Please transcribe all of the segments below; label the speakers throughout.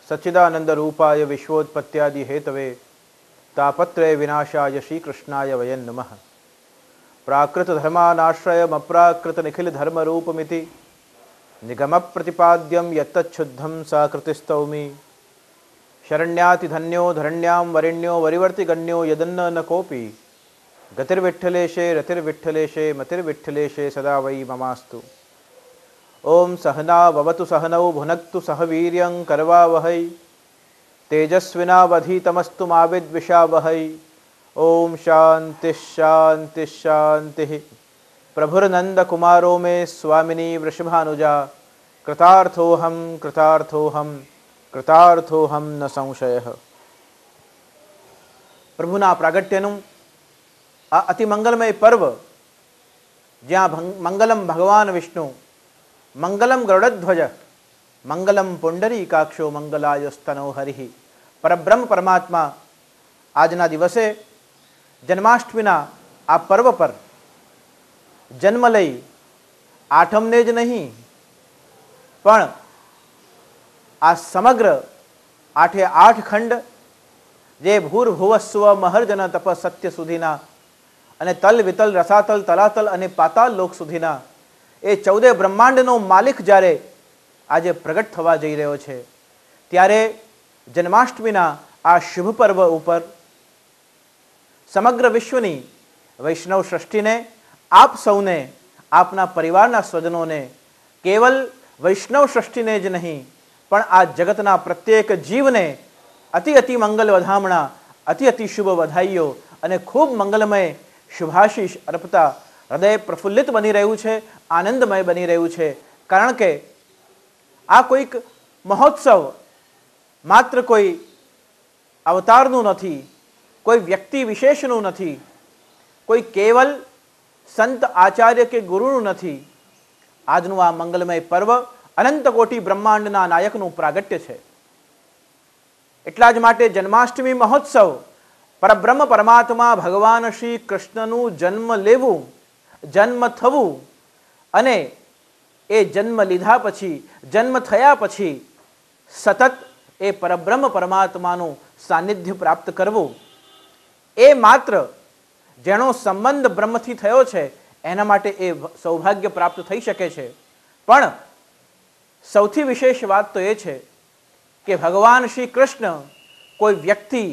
Speaker 1: सच्चिदानंद रूपाय विश्वोत्पत्त्यादि Hathaway तापत्रय विनाशाय श्रीकृष्णाय वयं नमः। प्राकृत धर्मानाश्रयम् अप्राकृत निखिल धर्म रूपमिति निगम प्रतिपाद्यं यत्तच्छुद्धं साकृतिस्तौमि। शरण्याति धन्यो धरण्यां वरिण्यो वरिवर्ति गण्यो यदन्न न कोपि गतिर्विठ्ठलेशे रतिर्विठ्ठलेशे मतिर्विठ्ठलेशे सदा वै ममास्तु। ओम सहना भवतु सहनौ भुनक्तु सह वीर्यं करवावहै तेजस्विनावधीतमस्तु मा विद्विषावहै। ओम शांति शांति शांति। प्रभुर्नंद कुमारो मे स्वामिनी वृषभानुजा कृतार्थोहम कृतार्थोहम कृतार्थोहम न संशयः। प्रभुना प्रागट्यનું આ અતિ મંગલમય પર્વ જ્યાં મંગલમ ભગવાન વિષ્ણુ મંગલમ ગરુડધ્વજ મંગલમ પુંડરીકાક્ષો મંગલાયસ્તનો હરિ। પરબ્રહ્મ પરમાત્મા આજના દિવસે જન્માષ્ટમીના આ પર્વ પર જન્મ લઈ આઠમને જ નહીં પણ આ સમગ્ર આઠે આઠ ખંડ જે ભૂર્ભુવસ્વ મહર્જન તપ સત્ય સુધીના અને તલ વિતલ રસાતલ તલાતલ અને પાતાલ લોક સુધીના એ 14 બ્રહ્માંડનો માલિક જ્યારે આજે પ્રગટ થવા જઈ રહ્યો છે ત્યારે જન્માષ્ટમીના આ શુભ પર્વ ઉપર સમગ્ર વિશ્વની વૈષ્ણવ સૃષ્ટિને આપ સૌને આપના પરિવારના સ્વજનોને કેવલ વૈષ્ણવ સૃષ્ટિને જ નહીં પણ આ જગતના પ્રત્યેક જીવને અતિ અતિ મંગલ વધામણા અતિ અતિ શુભ વધાઈઓ અને ખૂબ મંગલમય શુભાશીષ અર્પતા હૃદય પ્રફુલ્લિત બની રહ્યું છે, આનંદમય બની રહ્યું છે। કારણ કે આ કોઈક મહોત્સવ માત્ર કોઈ અવતારનું નથી, કોઈ વ્યક્તિ વિશેષનું નથી, કોઈ કેવલ સંત આચાર્ય કે ગુરુનું નથી। આજનું આ મંગલમય પર્વ અનંત કોટી બ્રહ્માંડના નાયકનું પ્રાગટ્ય છે। એટલા જ માટે જન્માષ્ટમી મહોત્સવ પરબ્રહ્મ પરમાત્મા ભગવાન શ્રી કૃષ્ણનું જન્મ લેવું, જન્મ થવું અને એ જન્મ લીધા પછી જન્મ થયા પછી સતત એ પરબ્રહ્મ પરમાત્માનું સાનિધ્ય પ્રાપ્ત કરવું એ માત્ર જેનો સંબંધ બ્રહ્મથી થયો છે એના માટે એ સૌભાગ્ય પ્રાપ્ત થઈ શકે છે। પણ સૌથી વિશેષ વાત તો એ છે કે ભગવાન શ્રી કૃષ્ણ કોઈ વ્યક્તિ,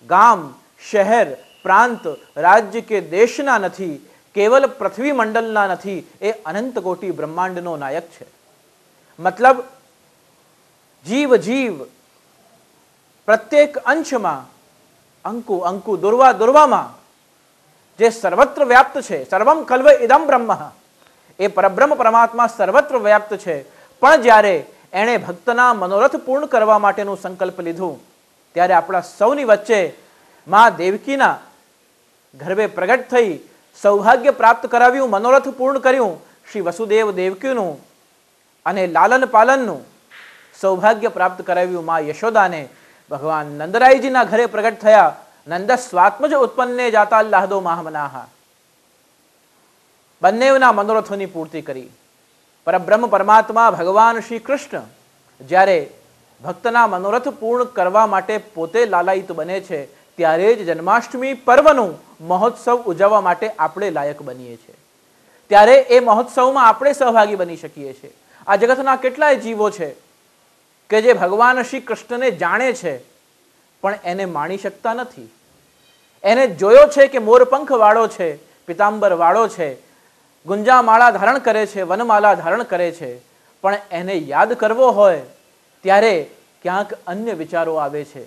Speaker 1: ગામ, શહેર, પ્રાંત, રાજ્ય કે દેશના નથી, કેવલ પૃથ્વી મંડળના નથી, એ અનંત કોટી બ્રહ્માંડનો નાયક છે। મતલબ જીવ જીવ પ્રત્યેક અંશમાં અંકુ અંકુ દુર્વા દુર્વામાં જે સર્વત્ર વ્યાપ્ત છે, સર્વમ ખલ્વ ઇદમ બ્રહ્મ, એ પરબ્રહ્મ પરમાત્મા સર્વત્ર વ્યાપ્ત છે। પણ જ્યારે એણે ભક્તના મનોરથ પૂર્ણ કરવા માટેનું સંકલ્પ લીધું ત્યારે આપણા સૌની વચ્ચે માં દેવકીના ગર્ભે પ્રગટ થઈ સૌભાગ્ય પ્રાપ્ત કરાવ્યું, મનોરથ પૂર્ણ કર્યું શ્રી વસુદેવ દેવકીનું અને લાલન પાલનનું સૌભાગ્ય પ્રાપ્ત કરાવ્યું માં યશોદાને। ભગવાન નંદરાયજીના ઘરે પ્રગટ થયા, નંદ સ્વાત્મજ ઉત્પન્ને જાતા લાહદો માહમનાહા, બંનેના મનોરથોની પૂર્તિ કરી। પરબ્રહ્મ પરમાત્મા ભગવાન શ્રી કૃષ્ણ જ્યારે ભક્તના મનોરથ પૂર્ણ કરવા માટે પોતે લાલાયિત બને છે ત્યારે જ જન્માષ્ટમી પર્વનું મહોત્સવ ઉજવવા માટે આપણે લાયક બનીએ છીએ। ત્યારે એ મહોત્સવમાં આપણે સહભાગી બની શકીએ છીએ। આ જગતના કેટલાય જીવો છે કે જે ભગવાન શ્રી કૃષ્ણને જાણે છે પણ એને માણી શકતા નથી। એને જોયો છે કે મોરપંખ વાળો છે, પિતાંબર વાળો છે, ગુંજામાળા ધારણ કરે છે, વનમાલા ધારણ કરે છે, પણ એને યાદ કરવો હોય ત્યારે ક્યાંક અન્ય વિચારો આવે છે।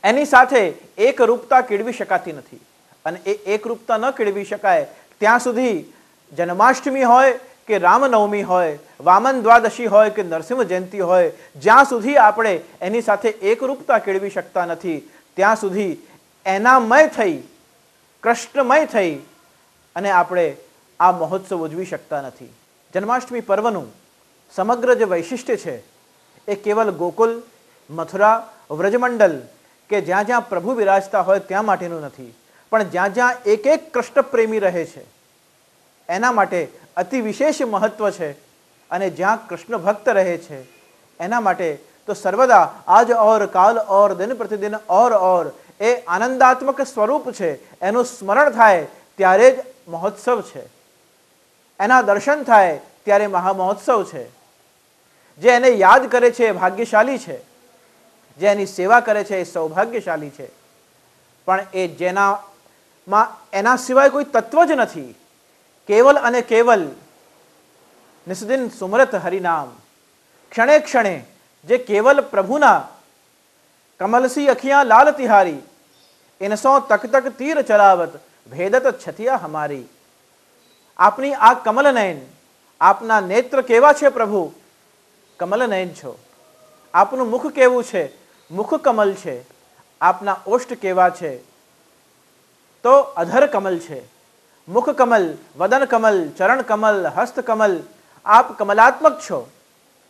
Speaker 1: એની સાથે એકરૂપતા કેળવી શકાતી નથી અને એ એકરૂપતા ન કેળવી શકાય ત્યાં સુધી જન્માષ્ટમી હોય કે રામનવમી હોય, વામન દ્વાદશી હોય કે નરસિંહ જયંતિ હોય, જ્યાં સુધી આપણે એની સાથે એકરૂપતા કેળવી શકતા નથી ત્યાં સુધી એનામય થઈ, કૃષ્ણમય થઈ અને આપણે આ મહોત્સવ ઉજવી શકતા નથી। જન્માષ્ટમી પર્વનું સમગ્ર જે વૈશિષ્ટ્ય છે એ કેવલ ગોકુલ, મથુરા, વ્રજમંડલ કે જ્યાં જ્યાં પ્રભુ વિરાજતા હોય ત્યાં માટેનું નથી, પણ જ્યાં જ્યાં એક એક કૃષ્ણ પ્રેમી રહે છે એના માટે અતિ વિશેષ મહત્વ છે। અને જ્યાં કૃષ્ણ ભક્ત રહે છે એના માટે તો तो सर्वदा आज और काल और दिन प्रतिदिन और એ આનંદાત્મક સ્વરૂપ છે, એનું સ્મરણ થાય ત્યારે જ મહોત્સવ છે, એના દર્શન થાય ત્યારે મહામહોત્સવ છે. જે એને યાદ કરે છે એ ભાગ્યશાળી છે, જે એની સેવા કરે છે એ સૌભાગ્યશાળી છે. પણ એ જેનામાં એના સિવાય કોઈ તત્વ જ નથી, કેવલ અને કેવલ નિસ્દિન સુમરત હરિનામ, ક્ષણે ક્ષણે જે કેવલ પ્રભુના કમલસી અખિયા લાલ તિહારી, ઇનસો તક તક તીર ચલાવત ભેદત છતિયા હમારી. આપની આ કમલ નયન, આપના નેત્ર કેવા છે પ્રભુ? કમલ નયન છો. આપનું મુખ કેવું છે? મુખ કમલ છે. આપના ઓષ્ઠ કેવા છે? તો અધર કમલ છે. મુખ કમલ, વદન કમલ, ચરણ કમલ, હસ્ત કમલ. આપ કમલાત્મક છો.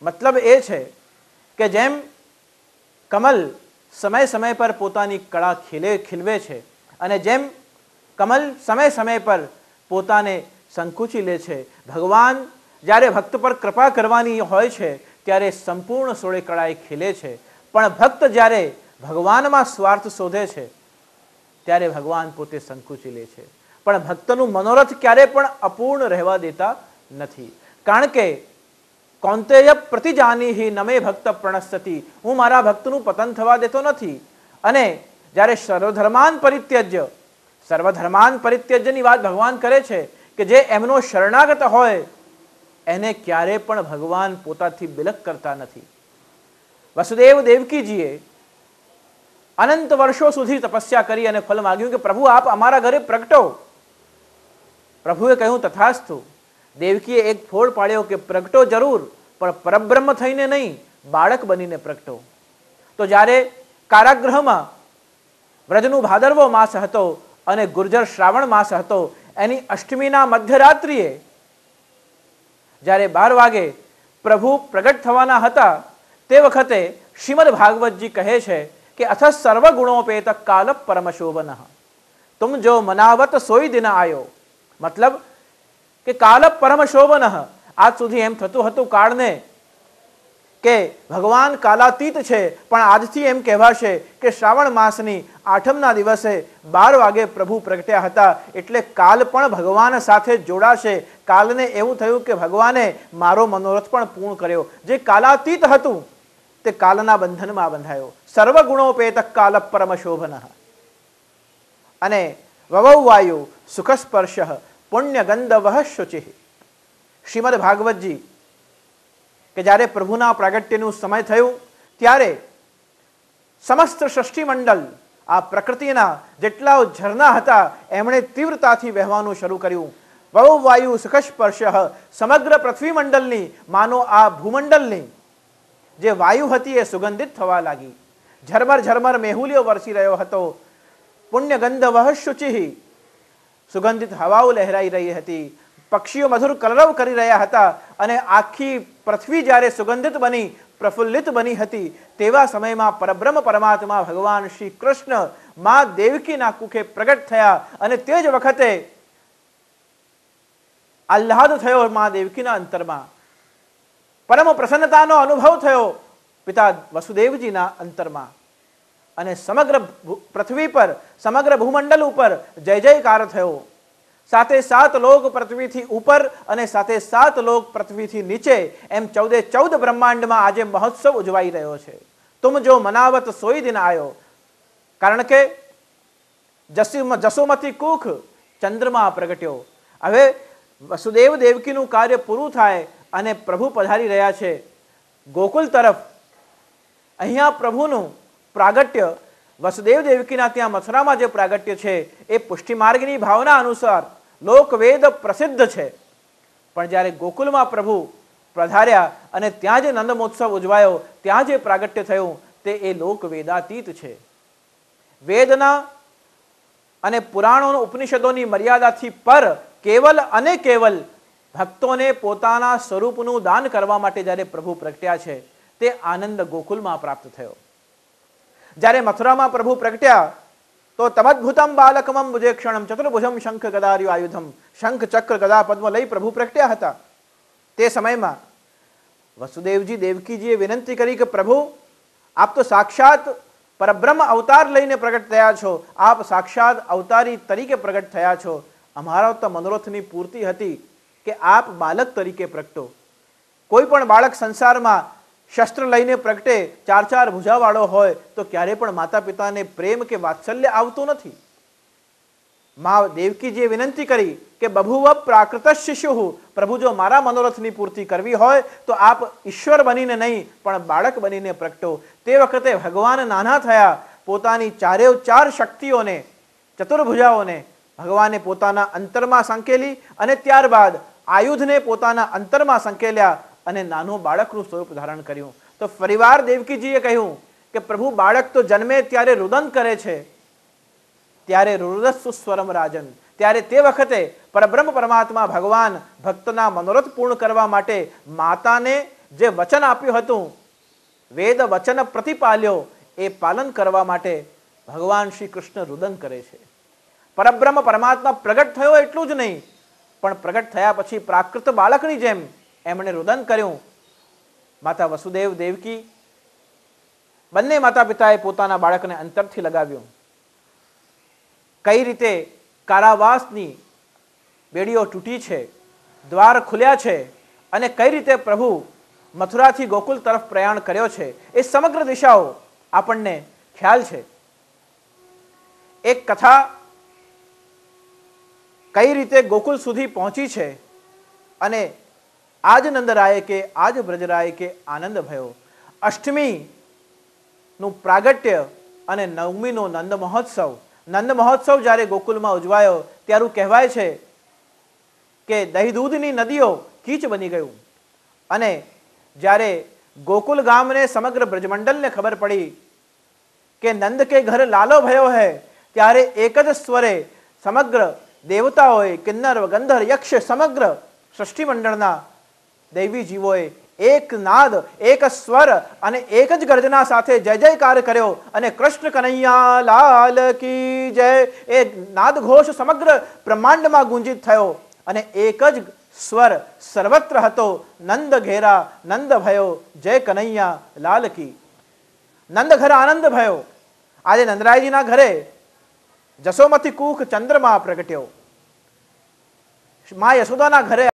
Speaker 1: મતલબ એ છે કે જેમ કમલ સમય સમય પર પોતાની કળા ખીલવે છે અને જેમ કમલ સમય સમય પર પોતાને સંકુચી લે છે, ભગવાન જ્યારે ભક્ત પર કૃપા કરવાની હોય છે ત્યારે સંપૂર્ણ સોળે કળાએ ખીલે છે. પણ ભક્ત જ્યારે ભગવાનમાં સ્વાર્થ શોધે છે ત્યારે ભગવાન પોતે સંકુચી લે છે. પણ ભક્તનું મનોરથ ક્યારે પણ અપૂર્ણ રહેવા દેતા નથી. કારણ કે કૌંતેય પ્રતિજાનીહિ નમે ભક્ત પ્રણસ્યતિ, હું મારા ભક્તનું પતન થવા દેતો નથી. અને જ્યારે સર્વધર્માન પરિત્યજ્યની વાત ભગવાન કરે છે કે જે એમનો શરણાગત હોય એને ક્યારે પણ ભગવાન પોતાથી બિલક કરતા નથી. વસુદેવ દેવકીજીએ અનંત વર્ષો સુધી તપસ્યા કરી અને ફલ માગ્યું કે પ્રભુ આપ અમારા ઘરે પ્રગટો. પ્રભુએ કહ્યું તથાસ્તુ. દેવકીએ એક ફોડ પાડ્યો કે પ્રગટો જરૂર, પણ પરબ્રહ્મ થઈને નહીં, બાળક બનીને પ્રગટો. તો જ્યારે કારાગૃહમાં વ્રજનું ભાદરવો માસ હતો અને ગુર્જર શ્રાવણ માસ હતો, એની અષ્ટમીના મધ્યરાત્રિએ જ્યારે 12 વાગે પ્રભુ પ્રગટ થવાના હતા તે વખતે શ્રીમદ ભાગવતજી કહે છે કે અથ સર્વગુણોપેત કાલ પરમ શોભન તુમ જો મનાવત સોઈ દિન આયો. મતલબ કે કાલ પરમ શોભન. આજ સુધી એમ થતું હતું કાળને કે ભગવાન કાલાતીત છે, પણ આજથી એમ કહેવાશે કે શ્રાવણ માસની 8મના દિવસે 12 વાગે પ્રભુ પ્રગટ્યા હતા એટલે કાલ પણ ભગવાન સાથે જોડાશે. કાલને એવું થયું કે ભગવાને મારો મનોરથ પણ પૂર્ણ કર્યો. જે કાલાતીત હતું તે કાલના બંધનમાં બંધાયો. સર્વગુણોપેત કાલ પરમ શોભન. અને વવૌ વાયુ સુખ સ્પર્શ પુણ્ય ગંધવઃ શુચિ. શ્રીમદ ભાગવતજી કે જ્યારે પ્રભુના પ્રાગટ્યનું સમય થયું ત્યારે સમસ્ત સૃષ્ટિમંડળ, આ પ્રકૃતિના જેટલા ઝરણા હતા એમણે તીવ્રતાથી વહેવાનું શરૂ કર્યું. વવૌ વાયુ સુખ સ્પર્શ. સમગ્ર પૃથ્વી મંડળની, માનો આ ભૂમંડળની જે વાયુ હતી એ સુગંધિત થવા લાગી. ઝરમર ઝરમર મેહુલિયો વરસી રહ્યો હતો. પુણ્ય ગંધવઃ શુચિ. સુગંધિત હવાઓ લહેરાઈ રહી હતી. પક્ષીઓ મધુર કલરવ કરી રહ્યા હતા અને આખી પૃથ્વી જ્યારે સુગંધિત બની, પ્રફુલ્લિત બની હતી તેવા સમયમાં પરબ્રહ્મ પરમાત્મા ભગવાન શ્રી કૃષ્ણ મા દેવકીના કુખે પ્રગટ થયા અને તે જ વખતે આહ્લાદ થયો મા દેવકીના અંતરમાં. પરમ પ્રસન્નતાનો અનુભવ થયો પિતા વસુદેવજીના અંતરમાં. અને સમગ્ર પૃથ્વી પર, સમગ્ર ભૂમંડળ ઉપર જય જયકાર થયો. સાથે 7 લોક પૃથ્વીથી ઉપર અને સાથે 7 લોક પૃથ્વીથી નીચે એમ 14 બ્રહ્માંડમાં આજે મહોત્સવ ઉજવાઈ રહ્યો છે. તુમ જો મનાવત સોઈ દિન આયો. કારણ કે જસોમતી કુખ ચંદ્રમાં પ્રગટ્યો. હવે વસુદેવ દેવકીનું કાર્ય પૂરું થાય અને પ્રભુ પધારી રહ્યા છે ગોકુલ તરફ. અહીંયા પ્રભુનું પ્રાગટ્ય વસુદેવ દેવકીના ત્યાં મથુરામાં જે પ્રાગટ્ય છે એ પુષ્ટિ માર્ગની ભાવના અનુસાર લોકવેદ પ્રસિદ્ધ છે. પણ જ્યારે ગોકુલમાં પ્રભુ પધાર્યા અને ત્યાં જે નંદ મહોત્સવ ઉજવાયો, ત્યાં જે પ્રાગટ્ય થયું તે એ લોકવેદાતીત છે. વેદના અને પુરાણો ઉપનિષદોની મર્યાદાથી પર કેવલ અને કેવલ ભક્તોને પોતાના સ્વરૂપનું દાન કરવા માટે જ્યારે પ્રભુ પ્રગટ્યા છે તે આનંદ ગોકુલમાં પ્રાપ્ત થયો. જ્યારે મથુરામાં પ્રભુ પ્રગટ્યા તો તમદ્ભુતમ બાલકમમ ભુજેક્ષણમ ચતુર્ભુજમ શંખ ગદાર્યુ આયુધમ. શંખ ચક્ર ગદા પદ્મ લઈ પ્રભુ પ્રગટ્યા હતા. તે સમયમાં વસુદેવજી દેવકીજીએ વિનંતી કરી કે પ્રભુ આપ તો સાક્ષાત પરબ્રહ્મ અવતાર લઈને પ્રગટ થયા છો, આપ સાક્ષાત અવતારી તરીકે પ્રગટ થયા છો. અમારા તો મનોરથની પૂર્તિ હતી કે આપ બાલક તરીકે પ્રગટો. કોઈ પણ બાળક સંસારમાં શસ્ત્ર લઈને પ્રગટે, ચાર ચાર ભુજાવાળો હોય તો ક્યારે પણ માતા પિતાને પ્રેમ કે વાત્સલ્ય આવતું નથી. મા દેવકીજીએ વિનંતી કરી કે બભુવ પ્રાકૃત શિશુ, પ્રભુ જો મારા મનોરથની પૂર્તિ કરવી હોય તો આપ ઈશ્વર બનીને નહીં પણ બાળક બનીને પ્રગટો. તે વખતે ભગવાન નાના થયા, પોતાની ચારે ચાર શક્તિઓને, ચતુર્ભુજાઓને ભગવાને પોતાના અંતરમાં સંકેલી અને ત્યારબાદ આયુધને પોતાના અંતરમાં સંકેલ્યા અને નાનું બાળકનું સ્વરૂપ ધારણ કર્યું. તો ફરીવાર દેવકીજીએ કહ્યું કે પ્રભુ બાળક તો જન્મે ત્યારે રુદન કરે છે, ત્યારે રુદસ્સુ સ્વરમ રાજન, ત્યારે તે વખતે પરબ્રહ્મ પરમાત્મા ભગવાન ભક્તના મનોરથ પૂર્ણ કરવા માટે માતાને જે વચન આપ્યું હતું, વેદ વચન પ્રતિપાલ્યો, એ પાલન કરવા માટે ભગવાન શ્રી કૃષ્ણ રુદન કરે છે. પરબ્રહ્મ પરમાત્મા પ્રગટ થયો એટલું જ નહીં, પણ પ્રગટ થયા પછી પ્રાકૃત બાળકની જેમ એમણે રુદન કર્યું. માતા વસુદેવ દેવકી બંને માતા પિતાએ પોતાના બાળકને અંતરથી લગાવ્યું. કઈ રીતે કારાવાસની બેડીઓ તૂટી છે, દ્વાર ખુલ્યા છે અને કઈ રીતે પ્રભુ મથુરાથી ગોકુલ તરફ પ્રયાણ કર્યો છે, એ સમગ્ર દિશાઓ આપણને ખ્યાલ છે. એક કથા કઈ રીતે ગોકુલ સુધી પહોંચી છે અને આજ નંદરાય કે આજ બ્રજરાય કે આનંદ ભયો. અષ્ટમીનું પ્રાગટ્ય અને નવમીનો નંદ મહોત્સવ. નંદ મહોત્સવ જ્યારે ગોકુલમાં ઉજવાયો ત્યારે કહેવાય છે કે દહીં દૂધની નદીઓ કીચ બની ગયું. અને જ્યારે ગોકુલ ગામને સમગ્ર બ્રજમંડલને ખબર પડી કે નંદ કે ઘર લાલો ભયો હૈ, ત્યારે એક જ સ્વરે સમગ્ર દેવતાઓએ, કિન્નર ગંધર્વ યક્ષ સમગ્ર સૃષ્ટિમંડળના દૈવી જીવોએ એક નાદ, એક સ્વર અને એક જ ગર્જના સાથે જય જયકાર કર્યો અને કૃષ્ણ કનૈયા લાલ કી જય, એ નાદ ઘોષ સમગ્ર બ્રહ્માંડમાં ગુંજિત થયો અને એક જ સ્વર સર્વત્ર હતો, નંદ ઘેરા નંદ ભયો જય કનૈયા લાલ કી. નંદ ઘર આનંદ ભયો. આજે નંદરાયજીના ઘરે જસોમતી કુખ ચંદ્રમાં પ્રગટ્યો. મા યશોદાના ઘરે